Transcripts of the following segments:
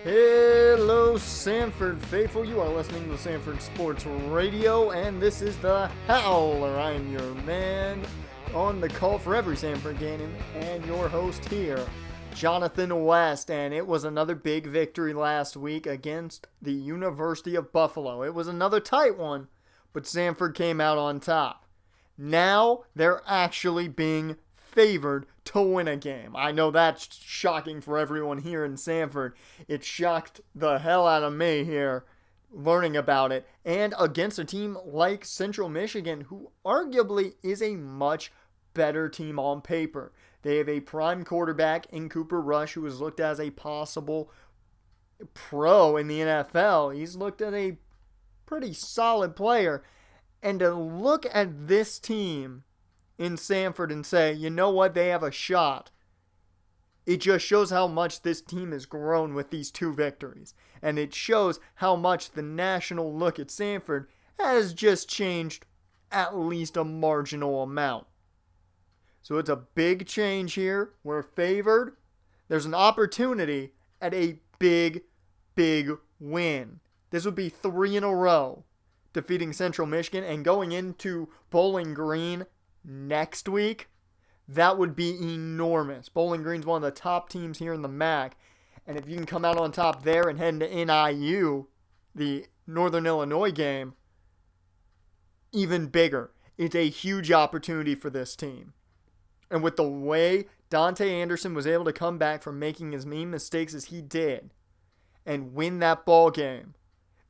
Hello, Sanford faithful. You are listening to Sanford Sports Radio, and this is the Howler. I am your man on the call for every Sanford game, and your host here, Jonathan West. And it was another big victory last week against the University of Buffalo. It was another tight one, but Sanford came out on top. Now they're actually being favored to win a game. I know that's shocking for everyone here in Sanford. It shocked the hell out of me here learning about it. And against a team like Central Michigan, who arguably is a much better team on paper. They have a prime quarterback in Cooper Rush, who is looked as a possible pro in the NFL. He's looked at a pretty solid player. And to look at this team in Sanford and say, you know what, they have a shot. It just shows how much this team has grown with these two victories. And it shows how much the national look at Sanford has just changed at least a marginal amount. So it's a big change here. We're favored. There's an opportunity at a big win. This would be 3 in a row, defeating Central Michigan and going into Bowling Green next week. That would be enormous. Bowling Green's one of the top teams here in the MAC. And if you can come out on top there and head into NIU, the Northern Illinois game, even bigger. It's a huge opportunity for this team. And with the way Dante Anderson was able to come back from making as many mistakes as he did and win that ball game,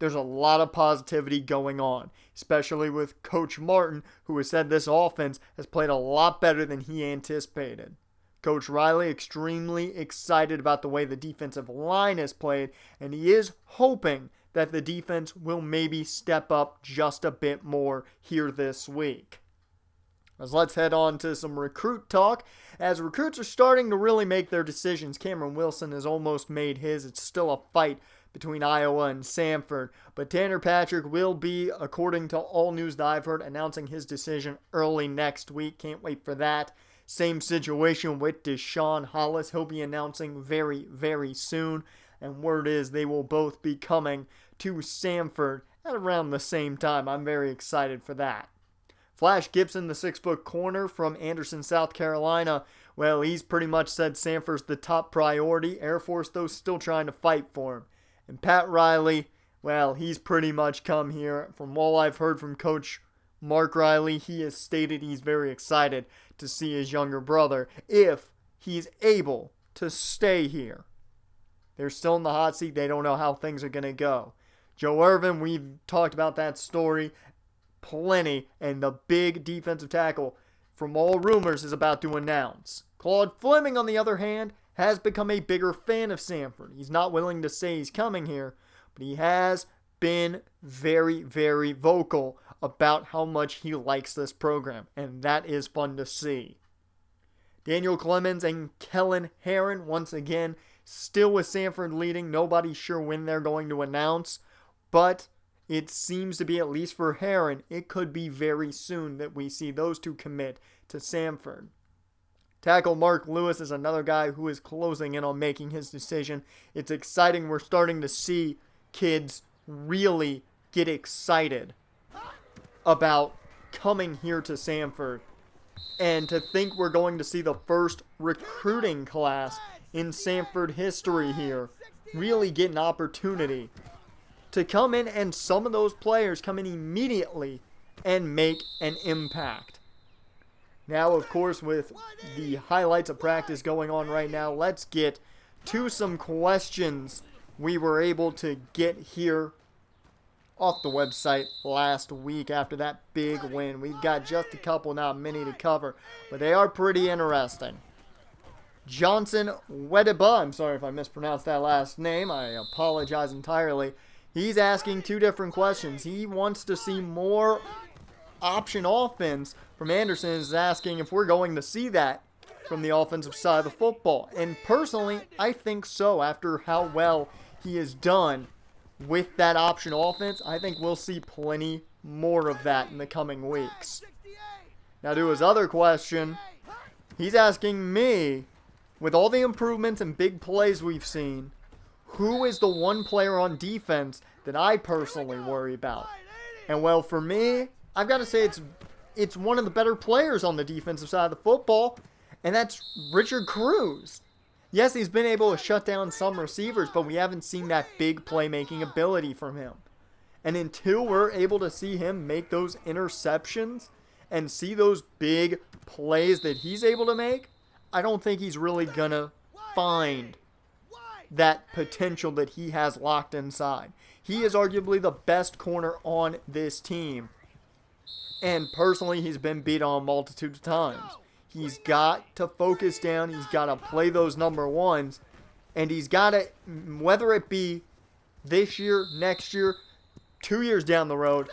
there's a lot of positivity going on, especially with Coach Martin, who has said this offense has played a lot better than he anticipated. Coach Riley extremely excited about the way the defensive line has played, and he is hoping that the defense will maybe step up just a bit more here this week. As let's head on to some recruit talk. As recruits are starting to really make their decisions, Cameron Wilson has almost made his. It's still a fight between Iowa and Sanford, but Tanner Patrick will be, according to all news that I've heard, announcing his decision early next week. Can't wait for that. Same situation with Deshaun Hollis. He'll be announcing very soon, and word is they will both be coming to Sanford at around the same time. I'm very excited for that. Flash Gibson, the 6-foot corner from Anderson, South Carolina, well, he's pretty much said Sanford's the top priority. Air Force, though, still trying to fight for him. And Pat Riley, well, he's pretty much come here. From all I've heard from Coach Mark Riley, he has stated he's very excited to see his younger brother if he's able to stay here. They're still in the hot seat. They don't know how things are going to go. Joe Irvin, we've talked about that story plenty, and the big defensive tackle, from all rumors, is about to announce. Claude Fleming, on the other hand, has become a bigger fan of Sanford. He's not willing to say he's coming here, but he has been very vocal about how much he likes this program, and that is fun to see. Daniel Clemens and Kellen Herron, once again, still with Sanford leading. Nobody's sure when they're going to announce, but it seems to be, at least for Herron, it could be very soon that we see those two commit to Sanford. Tackle Mark Lewis is another guy who is closing in on making his decision. It's exciting. We're starting to see kids really get excited about coming here to Sanford. And to think we're going to see the first recruiting class in Sanford history here really get an opportunity to come in, and some of those players come in immediately and make an impact. Now, of course, with the highlights of practice going on right now, let's get to some questions we were able to get here off the website last week after that big win. We've got just a couple, not many to cover, but they are pretty interesting. Johnson Wedeba, I'm sorry if I mispronounced that last name, I apologize entirely. He's asking two different questions. He wants to see more option offense from Anderson, is asking if we're going to see that from the offensive side of the football. And personally, I think so. After how well he has done with that option offense, I think we'll see plenty more of that in the coming weeks. Now to his other question, he's asking me, with all the improvements and big plays we've seen, who is the one player on defense that I personally worry about? And well, for me, I've got to say it's one of the better players on the defensive side of the football, and that's Richard Cruz. Yes, he's been able to shut down some receivers, but we haven't seen that big playmaking ability from him. And until we're able to see him make those interceptions and see those big plays that he's able to make, I don't think he's really going to find that potential that he has locked inside. He is arguably the best corner on this team. And personally, he's been beat on a multitude of times. He's got to focus down. He's got to play those number ones. And he's got to, whether it be this year, next year, 2 years down the road,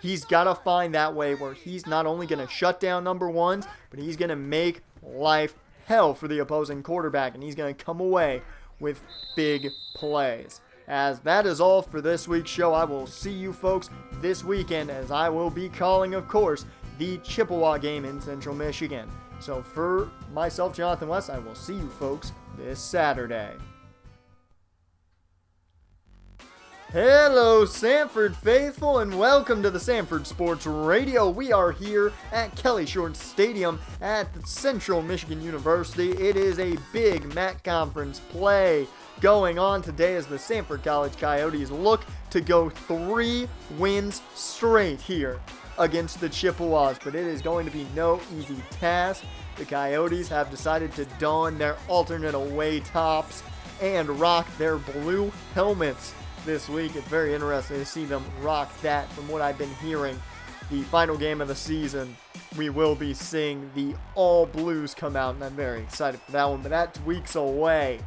he's got to find that way where he's not only going to shut down number ones, but he's going to make life hell for the opposing quarterback. And he's going to come away with big plays. As that is all for this week's show. I will see you folks this weekend, as I will be calling, of course, the Chippewa game in Central Michigan. So for myself, Jonathan West, I will see you folks this Saturday. Hello, Sanford faithful, and welcome to the Sanford Sports Radio. We are here at Kelly Short Stadium at Central Michigan University. It is a big MAC conference play going on today as the Sanford College Coyotes look to go 3 wins straight here against the Chippewas, but it is going to be no easy task. The Coyotes have decided to don their alternate away tops and rock their blue helmets this week. It's very interesting to see them rock that. From what I've been hearing, the final game of the season, we will be seeing the all blues come out, and I'm very excited for that one, but that's weeks away,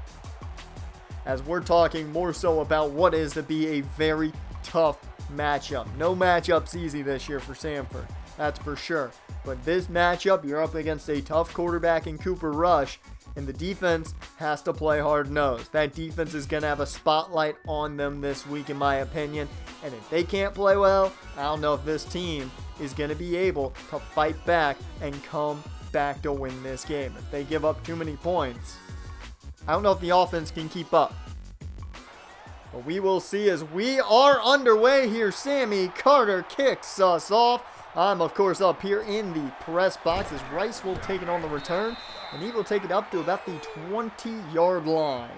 as we're talking more so about what is to be a very tough matchup. No matchup's easy this year for Sanford, that's for sure. But this matchup, you're up against a tough quarterback in Cooper Rush, and the defense has to play hard-nosed. That defense is going to have a spotlight on them this week, in my opinion. And if they can't play well, I don't know if this team is going to be able to fight back and come back to win this game. If they give up too many points, I don't know if the offense can keep up. But we will see as we are underway here. Sammy Carter kicks us off. I'm, of course, up here in the press box as Rice will take it on the return, and he will take it up to about the 20-yard line.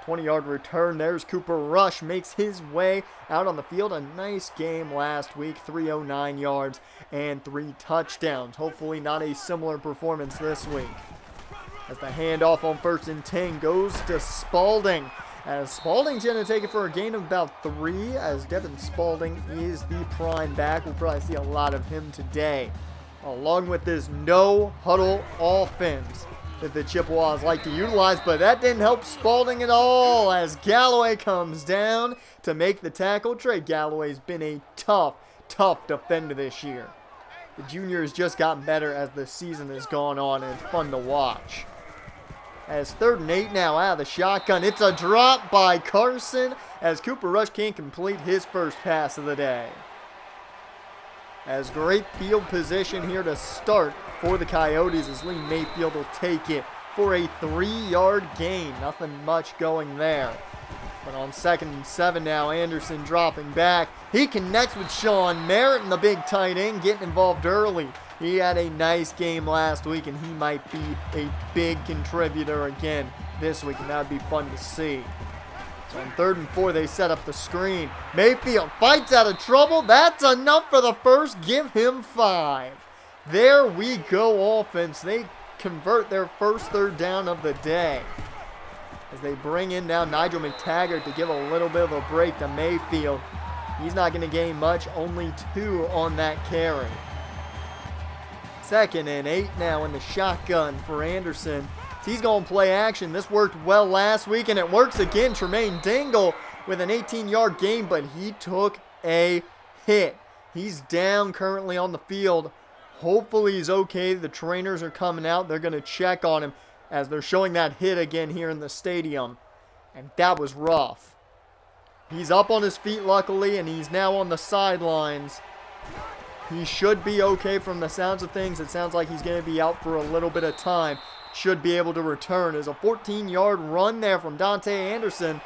20-yard return. There's Cooper Rush, makes his way out on the field. A nice game last week, 309 yards and 3 touchdowns. Hopefully not a similar performance this week. As the handoff on 1st and 10 goes to Spalding. As Spalding's going to take it for a gain of about 3, as Devin Spalding is the prime back. We'll probably see a lot of him today, along with this no-huddle offense that the Chippewas like to utilize, but that didn't help Spalding at all as Galloway comes down to make the tackle. Trey Galloway's been a tough defender this year. The junior has just gotten better as the season has gone on, and it's fun to watch. As 3rd and 8 now out of the shotgun. It's a drop by Carson as Cooper Rush can't complete his first pass of the day. As great field position here to start for the Coyotes as Lee Mayfield will take it for a 3-yard gain. Nothing much going there. But on 2nd and 7 now, Anderson dropping back. He connects with Sean Merritt, and the big tight end getting involved early. He had a nice game last week, and he might be a big contributor again this week, and that would be fun to see. So on 3rd and 4, they set up the screen. Mayfield fights out of trouble. That's enough for the first. Give him 5. There we go, offense. They convert their first 3rd down of the day, as they bring in now Nigel McTaggart to give a little bit of a break to Mayfield. He's not going to gain much, only 2 on that carry. 2nd and 8 now in the shotgun for Anderson. He's going to play action. This worked well last week, and it works again. Tremaine Dingle with an 18-yard gain, but he took a hit. He's down currently on the field. Hopefully he's okay. The trainers are coming out. They're going to check on him as they're showing that hit again here in the stadium. And that was rough. He's up on his feet, luckily, and he's now on the sidelines. He should be okay from the sounds of things. It sounds like he's going to be out for a little bit of time. should be able to return. As a 14-yard run there from Dante Anderson.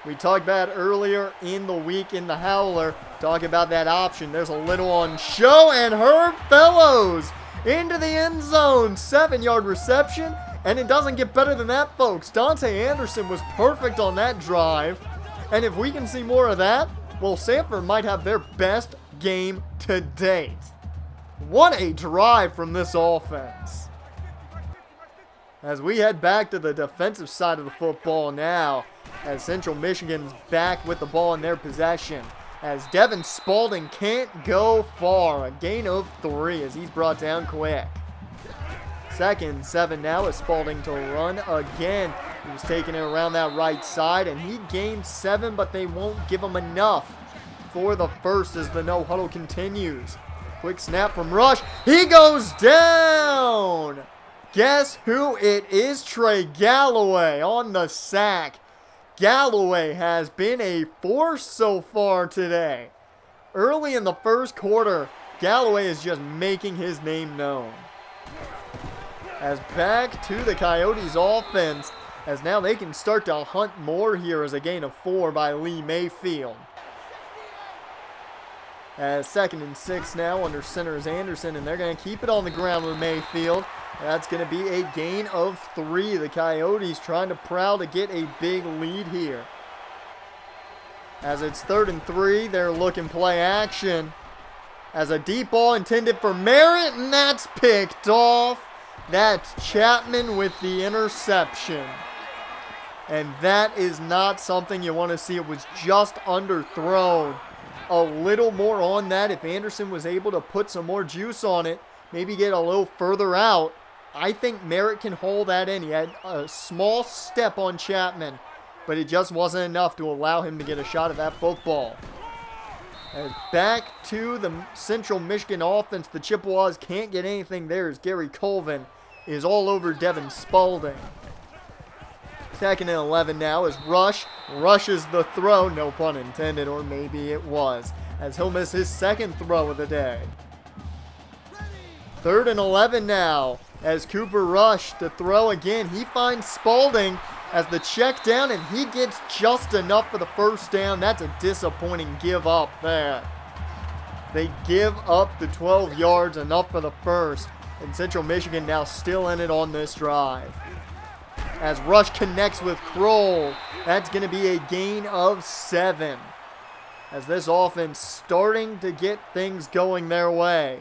We talked about earlier in the week in the Howler, talking about that option. There's a little on show, and Herb Fellows into the end zone. 7-yard reception, and it doesn't get better than that, folks. Dante Anderson was perfect on that drive, and if we can see more of that, well, Sanford might have their best game to date. What a drive from this offense. As we head back to the defensive side of the football now, as Central Michigan's back with the ball in their possession, as Devin Spalding can't go far. A gain of 3 as he's brought down quick. 2nd and 7 now as Spalding to run again. He was taking it around that right side, and he gained 7, but they won't give him enough for the first as the no huddle continues. Quick snap from Rush. He goes down. Guess who it is? Trey Galloway on the sack. Galloway has been a force so far today. Early in the first quarter, Galloway is just making his name known. As back to the Coyotes offense, as now they can start to hunt more here as a gain of 4 by Lee Mayfield. As 2nd and 6 now under center is Anderson, and they're going to keep it on the ground with Mayfield. That's going to be a gain of 3. The Coyotes trying to prowl to get a big lead here. As it's 3rd and 3, they're looking play action. As a deep ball intended for Merritt, and that's picked off. That's Chapman with the interception. And that is not something you want to see. It was just underthrown. A little more on that. If Anderson was able to put some more juice on it, maybe get a little further out, I think Merritt can hold that in. He had a small step on Chapman, but it just wasn't enough to allow him to get a shot at that football. As back to the Central Michigan offense, the Chippewas can't get anything there as Gary Colvin is all over Devin Spalding. 2nd and 11 now as Rush rushes the throw, no pun intended, or maybe it was, as he'll miss his 2nd throw of the day. 3rd and 11 now as Cooper Rush to throw again. He finds Spalding as the check down, and he gets just enough for the first down. That's a disappointing give up there. They give up the 12 yards, enough for the first, and Central Michigan now still in it on this drive. As Rush connects with Kroll, that's going to be a gain of 7. As this offense starting to get things going their way.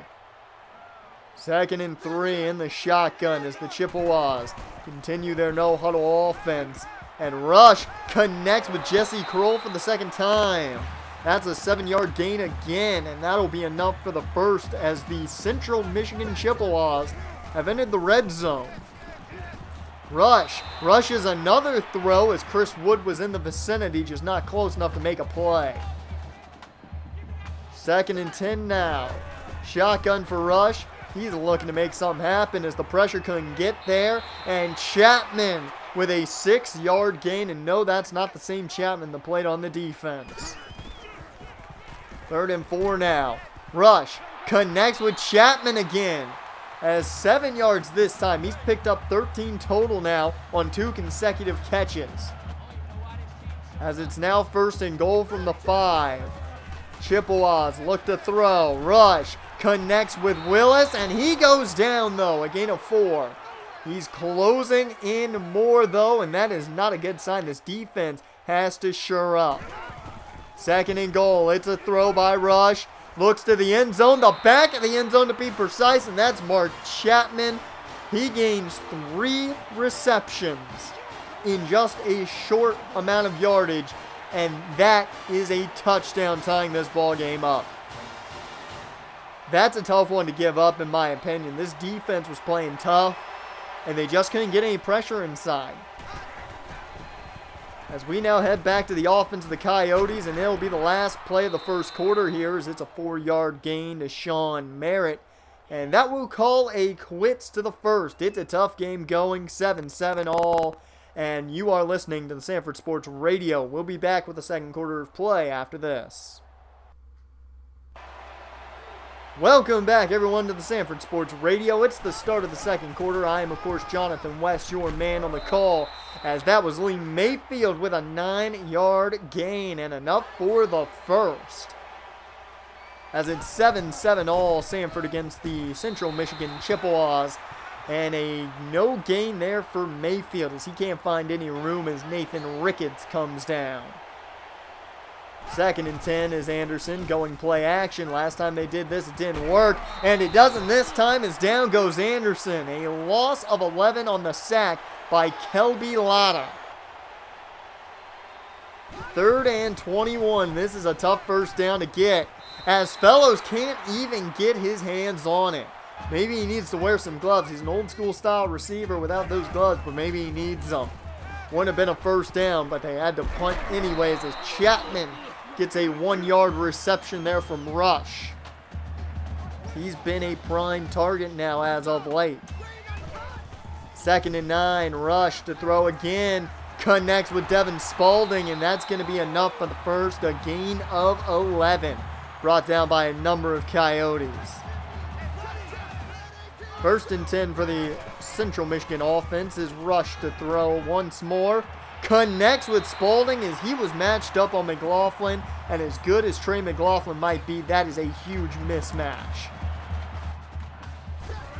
2nd and 3 in the shotgun as the Chippewas continue their no-huddle offense. And Rush connects with Jesse Kroll for the 2nd time. That's a 7-yard gain again, and that'll be enough for the first as the Central Michigan Chippewas have entered the red zone. Rush rushes another throw as Chris Wood was in the vicinity, just not close enough to make a play. 2nd and 10 now. Shotgun for Rush. He's looking to make something happen as the pressure couldn't get there. And Chapman with a 6-yard gain. And no, that's not the same Chapman that played on the defense. 3rd and 4 now. Rush connects with Chapman again. As 7 yards this time. He's picked up 13 total now on 2 consecutive catches. As it's now 1st and goal from the 5. Chippewas look to throw. Rush connects with Willis, and he goes down, though. A gain of 4. He's closing in more, though, and that is not a good sign. This defense has to shore up. 2nd and goal. It's a throw by Rush. Looks to the end zone, the back of the end zone to be precise, and that's Mark Chapman. He gains 3 receptions in just a short amount of yardage, and that is a touchdown tying this ball game up. That's a tough one to give up, in my opinion. This defense was playing tough, and they just couldn't get any pressure inside. As we now head back to the offense of the Coyotes, and it'll be the last play of the first quarter here as it's a 4-yard gain to Sean Merritt. And that will call a quits to the first. It's a tough game going, 7-7 all. And you are listening to the Sanford Sports Radio. We'll be back with the second quarter of play after this. Welcome back, everyone, to the Sanford Sports Radio. It's the start of the second quarter. I am, of course, Jonathan West, your man on the call, as that was Lee Mayfield with a 9-yard gain and enough for the first. As it's 7-7 all, Sanford against the Central Michigan Chippewas, and a no gain there for Mayfield as he can't find any room as Nathan Ricketts comes down. 2nd and 10 is Anderson going play action. Last time they did this, it didn't work, and it doesn't this time as down goes Anderson. A loss of 11 on the sack by Kelby Latta. 3rd and 21. This is a tough first down to get, as Fellows can't even get his hands on it. Maybe he needs to wear some gloves. He's an old school style receiver without those gloves, but maybe he needs them. Wouldn't have been a first down, but they had to punt anyways as Chapman gets a 1-yard reception there from Rush. He's been a prime target now as of late. 2nd and 9, Rush to throw again. Connects with Devin Spaulding, and that's going to be enough for the first. A gain of 11. Brought down by a number of Coyotes. 1st and 10 for the Central Michigan offense is Rush to throw once more. Connects with Spaulding as he was matched up on McLaughlin, and as good as Trey McLaughlin might be, that is a huge mismatch.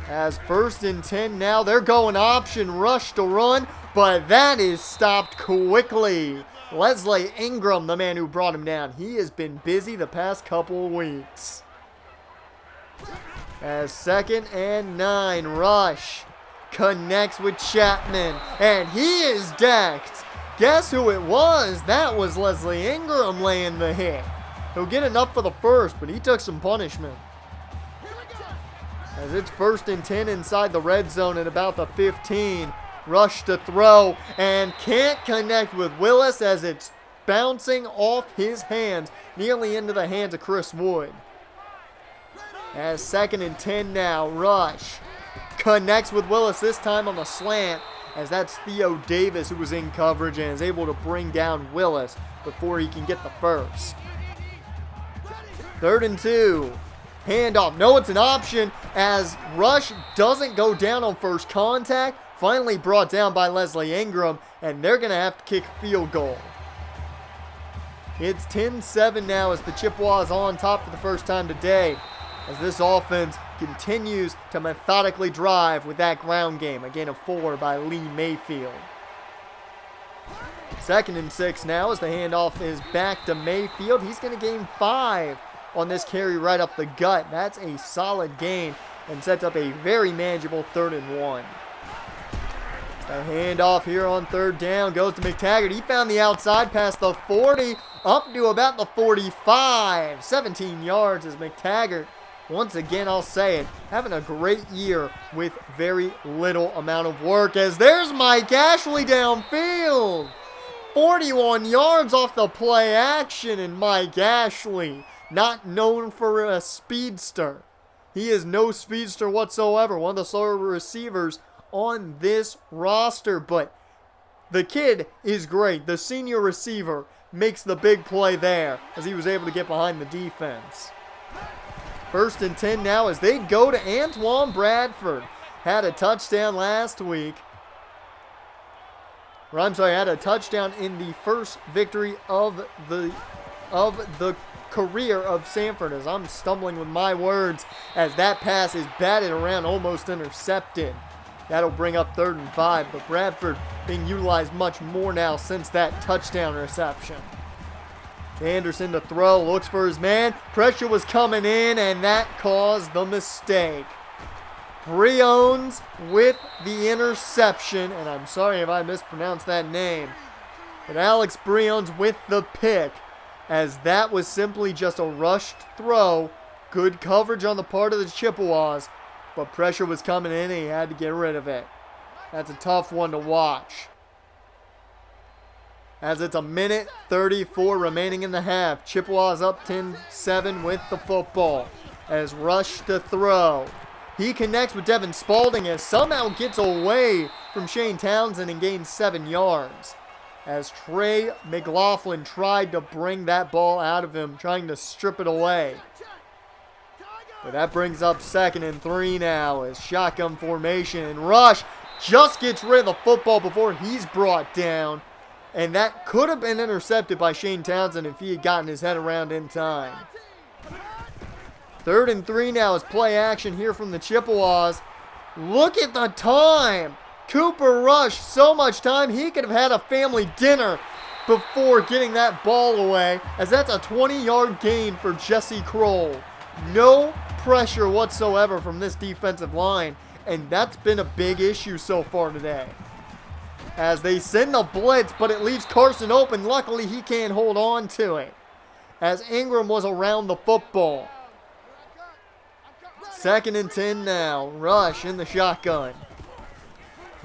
As 1st and 10 now, they're going option Rush to run, but that is stopped quickly. Leslie Ingram, the man who brought him down, he has been busy the past couple of weeks. As 2nd and 9, Rush connects with Chapman, and he is decked. Guess who it was? That was Leslie Ingram laying the hit. He'll get enough for the first, but he took some punishment. As it's 1st and 10 inside the red zone at about the 15. Rush to throw and can't connect with Willis as it's bouncing off his hands, nearly into the hands of Chris Wood. As 2nd and 10 now, Rush connects with Willis, this time on the slant, as that's Theo Davis who was in coverage and is able to bring down Willis before he can get the first. 3rd and 2. Handoff. No, it's an option as Rush doesn't go down on first contact. Finally brought down by Leslie Ingram, and they're going to have to kick a field goal. It's 10-7 now as the Chippewas on top for the first time today, as this offense continues to methodically drive with that ground game. A gain of 4 by Lee Mayfield. 2nd and 6 now as the handoff is back to Mayfield. He's going to gain 5 on this carry right up the gut. That's a solid gain and sets up a very manageable 3rd and 1. The handoff here on 3rd down goes to McTaggart. He found the outside past the 40 up to about the 45. 17 yards as McTaggart, once again, I'll say it, having a great year with very little amount of work, as there's Mike Ashley downfield. 41 yards off the play action, and Mike Ashley, not known for a speedster. He is no speedster whatsoever, one of the slower receivers on this roster, but the kid is great. The senior receiver makes the big play there as he was able to get behind the defense. 1st and 10 now as they go to Antoine Bradford. Had a touchdown last week. Had a touchdown in the first victory of the career of Sanford, as I'm stumbling with my words, as that pass is batted around, almost intercepted. That'll bring up 3rd and 5, but Bradford being utilized much more now since that touchdown reception. Anderson to throw, looks for his man. Pressure was coming in, and that caused the mistake. Briones with the interception, and I'm sorry if I mispronounced that name, but Alex Briones with the pick, as that was simply just a rushed throw. Good coverage on the part of the Chippewas, but pressure was coming in, and he had to get rid of it. That's a tough one to watch. As it's a minute 34 remaining in the half. Chippewas up 10-7 with the football. As Rush to throw. He connects with Devin Spaulding as somehow gets away from Shane Townsend and gains 7 yards. As Trey McLaughlin tried to bring that ball out of him, trying to strip it away. But that brings up 2nd and 3 now as shotgun formation. And Rush just gets rid of the football before he's brought down. And that could have been intercepted by Shane Townsend if he had gotten his head around in time. 3rd and 3 now is play action here from the Chippewas. Look at the time. Cooper Rush, so much time, he could have had a family dinner before getting that ball away, as that's a 20-yard gain for Jesse Kroll. No pressure whatsoever from this defensive line, and that's been a big issue so far today. As they send the blitz, but it leaves Carson open. Luckily, he can't hold on to it, as Ingram was around the football. 2nd and 10 now. Rush in the shotgun.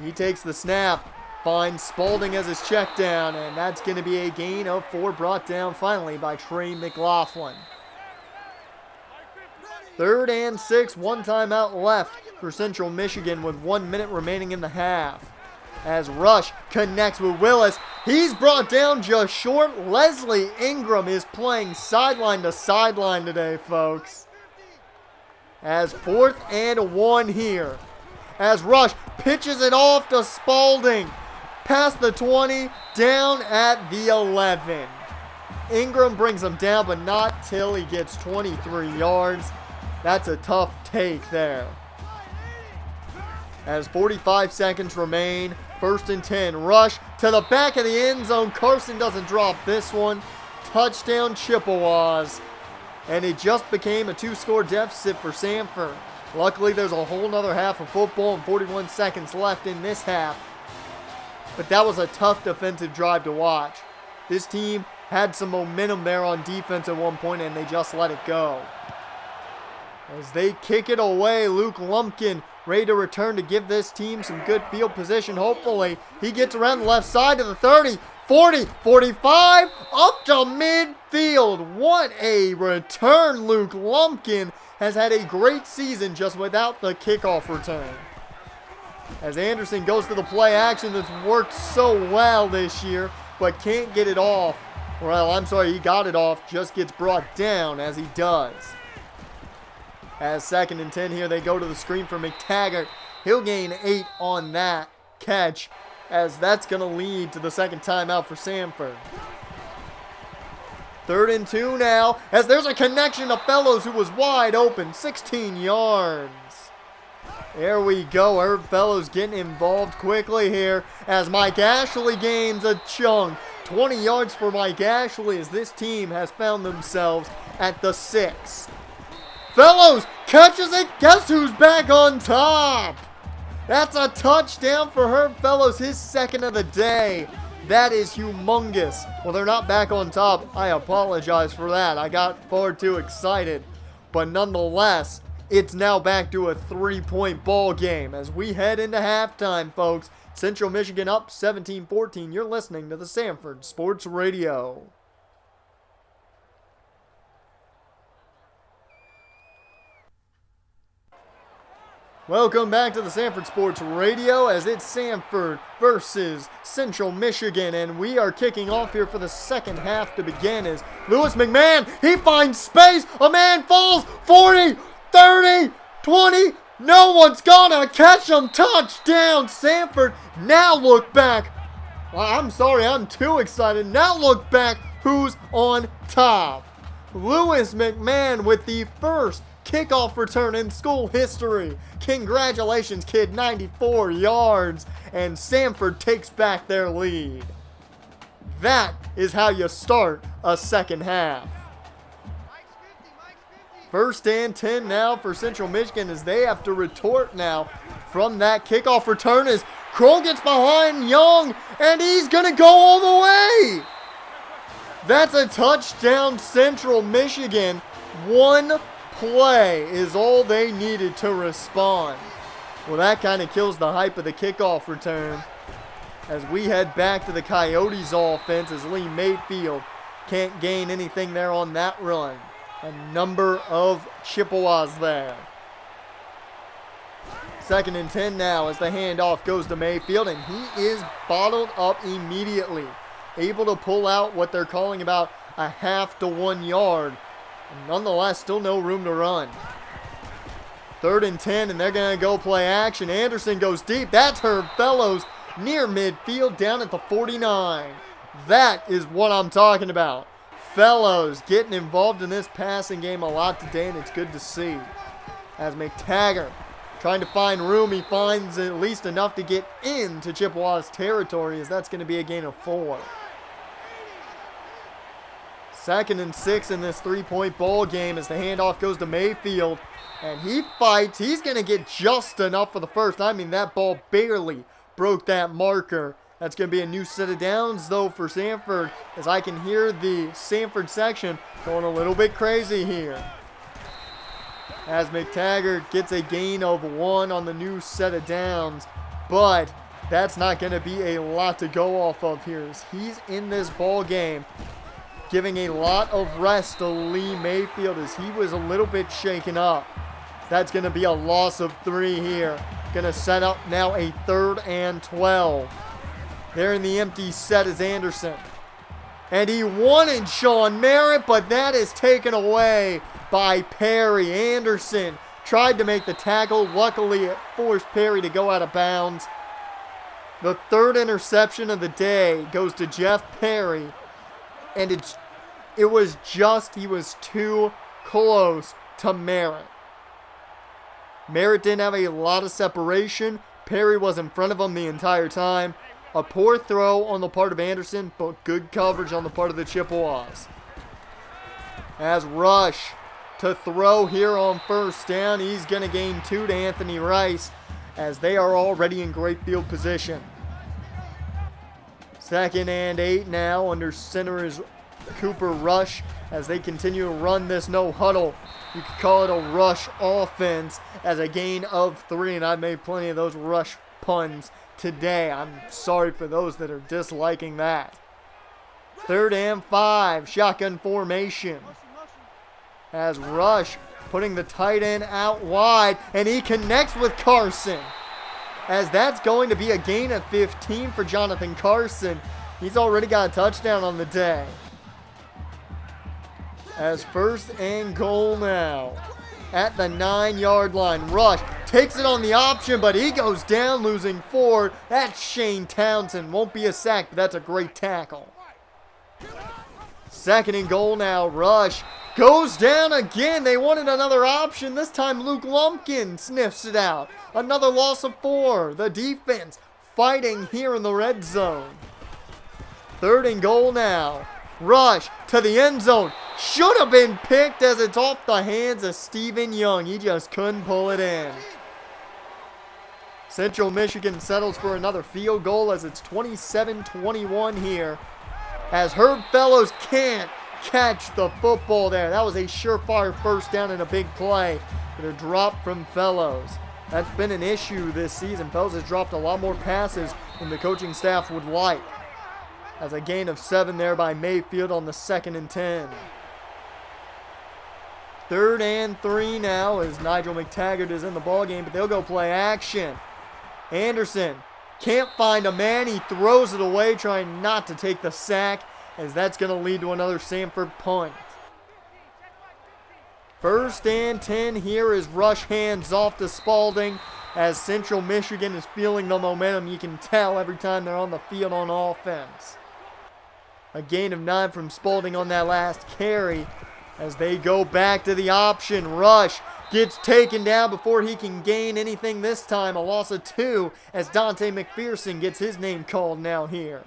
He takes the snap, finds Spalding as his check down, and that's going to be a gain of 4 brought down finally by Trey McLaughlin. 3rd and 6, 1 timeout left for Central Michigan with 1 minute remaining in the half. As Rush connects with Willis, he's brought down just short. Leslie Ingram is playing sideline to sideline today, folks. As 4th and 1 here. As Rush pitches it off to Spalding. Past the 20, down at the 11. Ingram brings him down, but not till he gets 23 yards. That's a tough take there. As 45 seconds remain, 1st and 10. Rush to the back of the end zone. Carson doesn't drop this one. Touchdown Chippewas. And it just became a 2-score deficit for Sanford. Luckily, there's a whole nother half of football and 41 seconds left in this half. But that was a tough defensive drive to watch. This team had some momentum there on defense at one point, and they just let it go. As they kick it away, Luke Lumpkin ready to return to give this team some good field position. Hopefully, he gets around the left side to the 30, 40, 45, up to midfield. What a return. Luke Lumpkin has had a great season just without the kickoff return. As Anderson goes to the play action that's worked so well this year, but can't get it off. Well, I'm sorry, he got it off, just gets brought down as he does. As 2nd and 10 here, they go to the screen for McTaggart. He'll gain 8 on that catch, as that's going to lead to the 2nd timeout for Sanford. 3rd and 2 now, as there's a connection to Fellows who was wide open, 16 yards. There we go, Herb Fellows getting involved quickly here, as Mike Ashley gains a chunk. 20 yards for Mike Ashley, as this team has found themselves at the 6. Fellows catches it. Guess who's back on top? That's a touchdown for Herb Fellows, his 2nd of the day. That is humongous. Well, they're not back on top. I apologize for that. I got far too excited. But nonetheless, it's now back to a 3-point ball game as we head into halftime, folks. Central Michigan up 17-14. You're listening to the Sanford Sports Radio. Welcome back to the Sanford Sports Radio as it's Sanford versus Central Michigan, and we are kicking off here for the 2nd half to begin as Lewis McMahon, he finds space, a man falls, 40, 30, 20, no one's gonna catch him, touchdown Sanford. Now look back, I'm sorry, I'm too excited, now look back, who's on top? Lewis McMahon with the first kickoff return in school history. Congratulations, kid, 94 yards, and Sanford takes back their lead. That is how you start a 2nd half. 1st and 10 now for Central Michigan as they have to retort now from that kickoff return as Kroll gets behind Young, and he's going to go all the way. That's a touchdown, Central Michigan. One play is all they needed to respond. Well, that kind of kills the hype of the kickoff return as we head back to the Coyotes offense as Lee Mayfield can't gain anything there on that run. A number of Chippewas there. 2nd and 10 now as the handoff goes to Mayfield, and he is bottled up immediately. Able to pull out what they're calling about a half to 1 yard. Nonetheless, still no room to run. 3rd and 10, and they're going to go play action. Anderson goes deep. That's Herb Fellows near midfield down at the 49. That is what I'm talking about. Fellows getting involved in this passing game a lot today, and it's good to see. As McTaggart trying to find room, he finds at least enough to get into Chippewas territory, as that's going to be a gain of 4. 2nd and 6 in this 3-point ball game as the handoff goes to Mayfield. And he fights. He's going to get just enough for the first. I mean, that ball barely broke that marker. That's going to be a new set of downs, though, for Sanford, as I can hear the Sanford section going a little bit crazy here. As McTaggart gets a gain of 1 on the new set of downs, but that's not going to be a lot to go off of here, as he's in this ball game, giving a lot of rest to Lee Mayfield as he was a little bit shaken up. That's going to be a loss of 3 here. Going to set up now a 3rd and 12. There in the empty set is Anderson. And he wanted Sean Merritt, but that is taken away by Perry. Anderson tried to make the tackle. Luckily, it forced Perry to go out of bounds. The 3rd interception of the day goes to Jeff Perry. And it was just, he was too close to Merritt. Merritt didn't have a lot of separation. Perry was in front of him the entire time. A poor throw on the part of Anderson, but good coverage on the part of the Chippewas. As Rush to throw here on 1st down. He's going to gain 2 to Anthony Rice, as they are already in great field position. 2nd and 8 now. Under center is Cooper Rush as they continue to run this no huddle. You could call it a rush offense, as a gain of 3, and I've made plenty of those rush puns today. I'm sorry for those that are disliking that. 3rd and 5, shotgun formation. As Rush putting the tight end out wide, and he connects with Carson. As that's going to be a gain of 15 for Jonathan Carson. He's already got a touchdown on the day. As 1st and goal now at the 9-yard line. Rush takes it on the option, but he goes down, losing 4. That's Shane Townsend. Won't be a sack, but that's a great tackle. 2nd and goal now. Rush goes down again. They wanted another option. This time Luke Lumpkin sniffs it out. Another loss of 4. The defense fighting here in the red zone. 3rd and goal now. Rush to the end zone. Should have been picked, as it's off the hands of Stephen Young. He just couldn't pull it in. Central Michigan settles for another field goal, as it's 27-21 here. As Herb Fellows can't catch the football there. That was a surefire 1st down and a big play. But a drop from Fellows. That's been an issue this season. Fellows has dropped a lot more passes than the coaching staff would like. As a gain of 7 there by Mayfield on the 2nd and 10. 3rd and 3 now, as Nigel McTaggart is in the ballgame, but they'll go play action. Anderson can't find a man. He throws it away, trying not to take the sack, as that's going to lead to another Sanford punt. 1st and 10 here is Rush hands off to Spalding, as Central Michigan is feeling the momentum. You can tell every time they're on the field on offense. A gain of 9 from Spalding on that last carry, as they go back to the option. Rush gets taken down before he can gain anything this time. A loss of 2, as Dante McPherson gets his name called now here.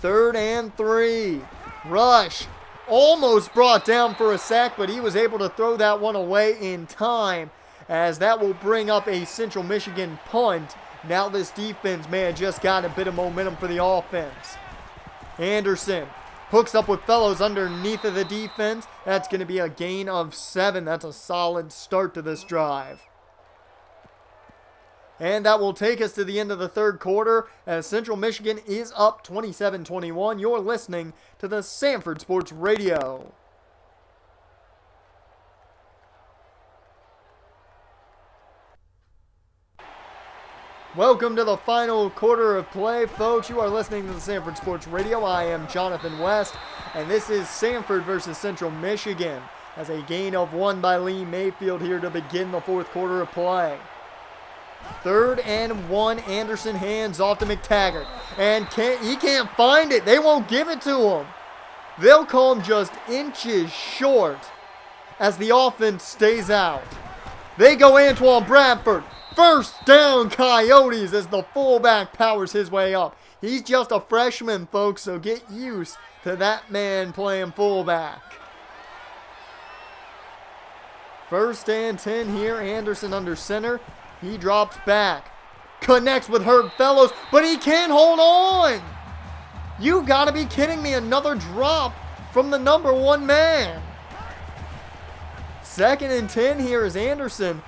3rd and 3. Rush almost brought down for a sack, but he was able to throw that one away in time, as that will bring up a Central Michigan punt. Now this defense may have just got a bit of momentum for the offense. Anderson hooks up with Fellows underneath of the defense. That's going to be a gain of 7. That's a solid start to this drive. And that will take us to the end of the 3rd quarter, as Central Michigan is up 27-21. You're listening to the Sanford Sports Radio. Welcome to the final quarter of play, folks. You are listening to the Sanford Sports Radio. I am Jonathan West, and this is Sanford versus Central Michigan. as a gain of 1 by Lee Mayfield here to begin the fourth quarter of play. 3rd and 1, Anderson hands off to McTaggart. And he can't find it. They won't give it to him. They'll call him just inches short as the offense stays out. They go Antoine Bradford. First down, Coyotes, as the fullback powers his way up. He's just a freshman, folks, so get used to that man playing fullback. 1st and 10 here. Anderson under center. He drops back. Connects with Herb Fellows, but he can't hold on. You gotta be kidding me. Another drop from the number 1 man. 2nd and 10 here is Anderson.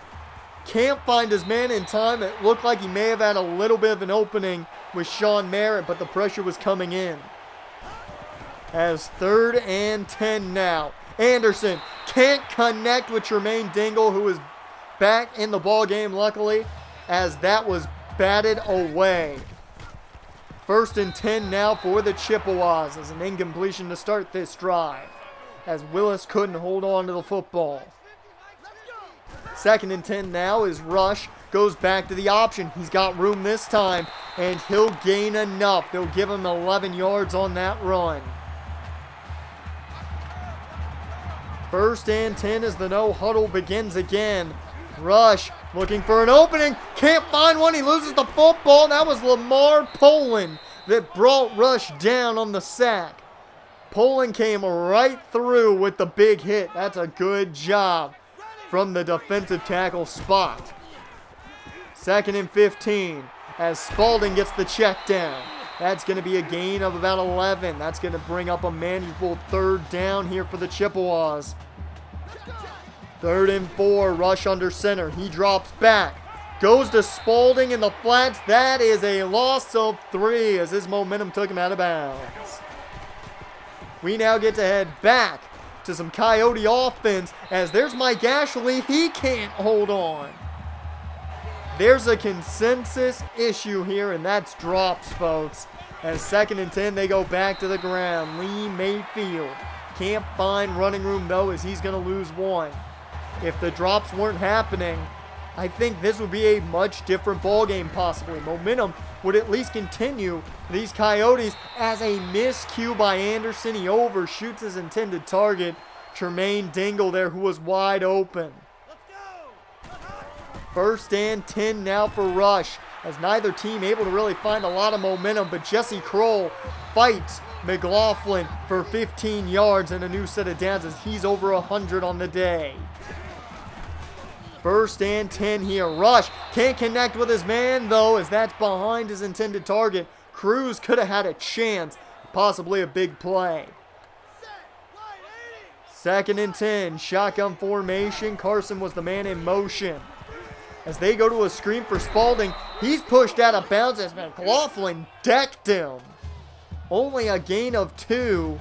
Can't find his man in time. It looked like he may have had a little bit of an opening with Sean Merritt, but the pressure was coming in. As 3rd and 10 now. Anderson can't connect with Tremaine Dingle, who is back in the ball game, luckily, as that was batted away. 1st and 10 now for the Chippewas as an incompletion to start this drive, as Willis couldn't hold on to the football. 2nd and 10 now is Rush. Goes back to the option. He's got room this time, and he'll gain enough. They'll give him 11 yards on that run. 1st and 10 as the no huddle begins again. Rush looking for an opening. Can't find one. He loses the football. That was Lamar Poland that brought Rush down on the sack. Poland came right through with the big hit. That's a good job from the defensive tackle spot. 2nd and 15 as Spalding gets the check down. That's going to be a gain of about 11. That's going to bring up a manageable 3rd down here for the Chippewas. 3rd and 4, Rush under center. He drops back. Goes to Spalding in the flats. That is a loss of 3 as his momentum took him out of bounds. We now get to head back to some Coyote offense as there's Mike Ashley. He can't hold on. There's a consensus issue here, and that's drops, folks. As 2nd and 10, they go back to the ground. Lee Mayfield can't find running room, though, as he's going to lose 1. If the drops weren't happening, I think this would be a much different ball game, possibly. Momentum would at least continue for these Coyotes as a miscue by Anderson. He overshoots his intended target, Tremaine Dingle there, who was wide open. 1st and 10 now for Rush, as neither team able to really find a lot of momentum, but Jesse Kroll fights McLaughlin for 15 yards and a new set of downs as he's over 100 on the day. 1st and 10 here. Rush can't connect with his man, though, as that's behind his intended target. Cruz could have had a chance, possibly a big play. 2nd and 10, shotgun formation. Carson was the man in motion. As they go to a screen for Spalding, he's pushed out of bounds as McLaughlin decked him. Only a gain of 2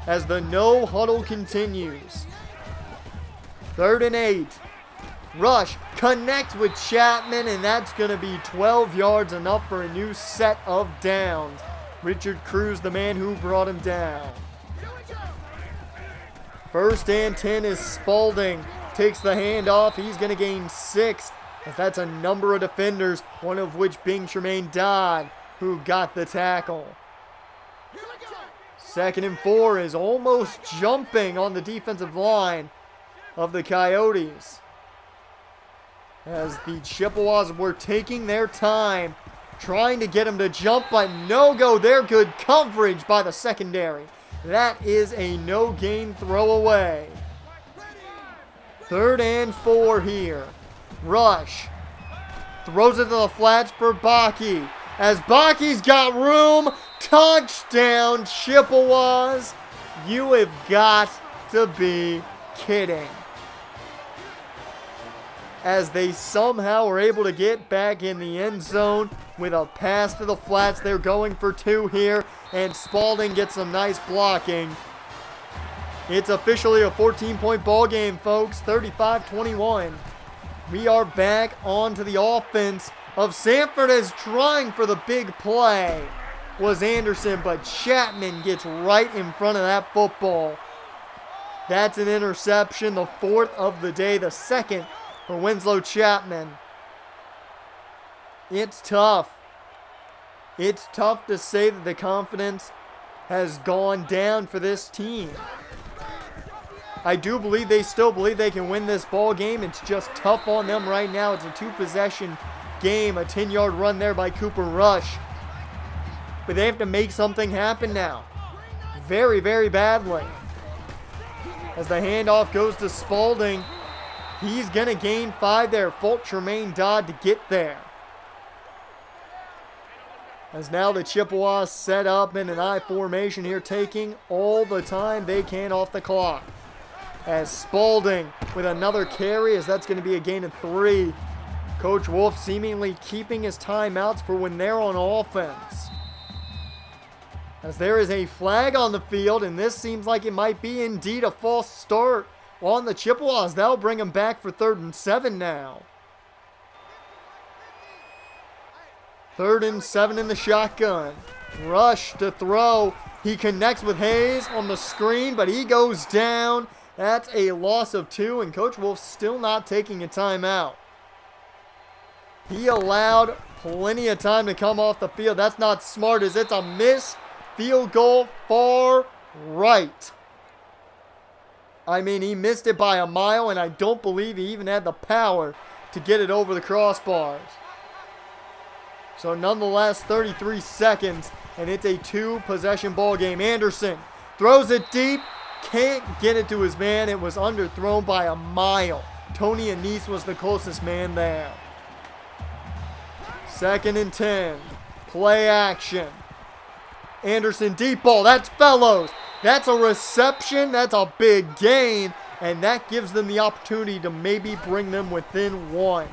as the no huddle continues. 3rd and 8. Rush connects with Chapman, and that's going to be 12 yards, enough for a new set of downs. Richard Cruz, the man who brought him down. 1st and 10 is Spalding. Takes the handoff. He's going to gain 6. As that's a number of defenders, one of which being Tremaine Dodd, who got the tackle. 2nd and 4 is almost jumping on the defensive line of the Coyotes, as the Chippewas were taking their time trying to get him to jump, but no go there. Good coverage by the secondary. That is a no-gain throwaway. 3rd and 4 here. Rush throws it to the flats for Bakke. As Bakke's got room, touchdown Chippewas. You have got to be kidding. As they somehow are able to get back in the end zone with a pass to the flats. They're going for 2 here, and Spalding gets some nice blocking. It's officially a 14-point ball game, folks, 35-21. We are back onto the offense of Sanford, as trying for the big play was Anderson, but Chapman gets right in front of that football. That's an interception, the 4th of the day, the 2nd for Winslow Chapman. It's tough. It's tough to say that the confidence has gone down for this team. I do believe they still believe they can win this ball game. It's just tough on them right now. It's a 2-possession game, a 10-yard run there by Cooper Rush. But they have to make something happen now. Very, very badly. As the handoff goes to Spalding, he's going to gain 5 there. Fault Tremaine Dodd to get there. As now the Chippewas set up in an I formation here, taking all the time they can off the clock. As Spalding with another carry, as that's going to be a gain of 3. Coach Wolf seemingly keeping his timeouts for when they're on offense. As there is a flag on the field, and this seems like it might be indeed a false start on the Chippewas. That'll bring them back for 3rd and 7 now. 3rd and 7 in the shotgun. Rush to throw. He connects with Hayes on the screen, but he goes down. That's a loss of 2, and Coach Wolf still not taking a timeout. He allowed plenty of time to come off the field. That's not smart, as it's a missed field goal far right. I mean, he missed it by a mile, and I don't believe he even had the power to get it over the crossbars. So nonetheless, 33 seconds, and it's a 2-possession ball game. Anderson throws it deep, can't get it to his man. It was underthrown by a mile. Tony Anise was the closest man there. 2nd and 10, play action. Anderson deep ball, that's Fellows. That's a reception, that's a big gain, and that gives them the opportunity to maybe bring them within 1.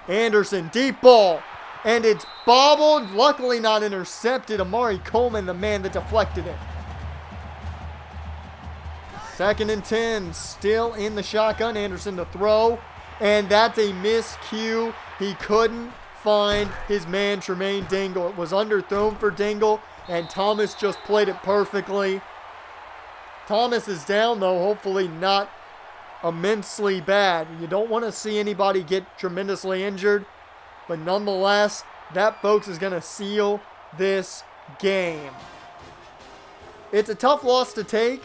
Anderson deep ball, and it's bobbled, luckily not intercepted. Amari Coleman, the man that deflected it. 2nd and 10, still in the shotgun. Anderson to throw, and that's a miscue. He couldn't find his man, Tremaine Dingle. It was underthrown for Dingle, and Thomas just played it perfectly. Thomas is down, though, hopefully not immensely bad. You don't want to see anybody get tremendously injured, but nonetheless, that, folks, is going to seal this game. It's a tough loss to take,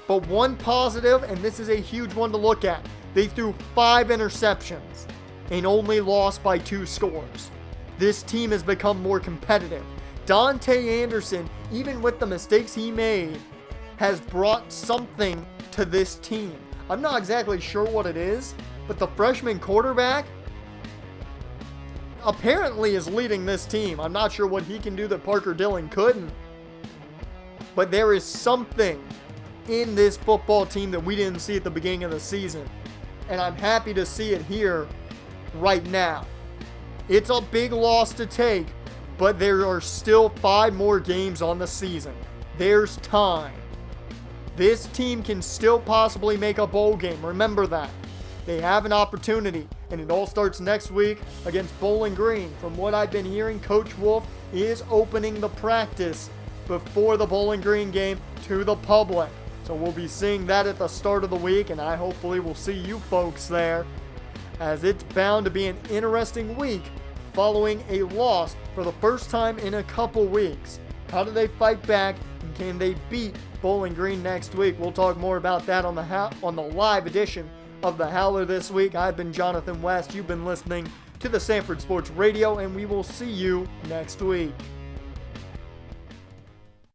but one positive, and this is a huge one to look at. They threw 5 interceptions and only lost by 2 scores. This team has become more competitive. Dante Anderson, even with the mistakes he made, has brought something to this team. I'm not exactly sure what it is, but the freshman quarterback apparently is leading this team. I'm not sure what he can do that Parker Dillon couldn't, but there is something in this football team that we didn't see at the beginning of the season, and I'm happy to see it here right now. It's a big loss to take, but there are still 5 more games on the season. There's time. This team can still possibly make a bowl game. Remember that. They have an opportunity, and it all starts next week against Bowling Green. From what I've been hearing, Coach Wolf is opening the practice before the Bowling Green game to the public. So we'll be seeing that at the start of the week, and I hopefully will see you folks there, as it's bound to be an interesting week following a loss for the first time in a couple weeks. How do they fight back, and can they beat Bowling Green next week? We'll talk more about that on the live edition of the Howler this week. I've been Jonathan West. You've been listening to the Sanford Sports Radio, and we will see you next week.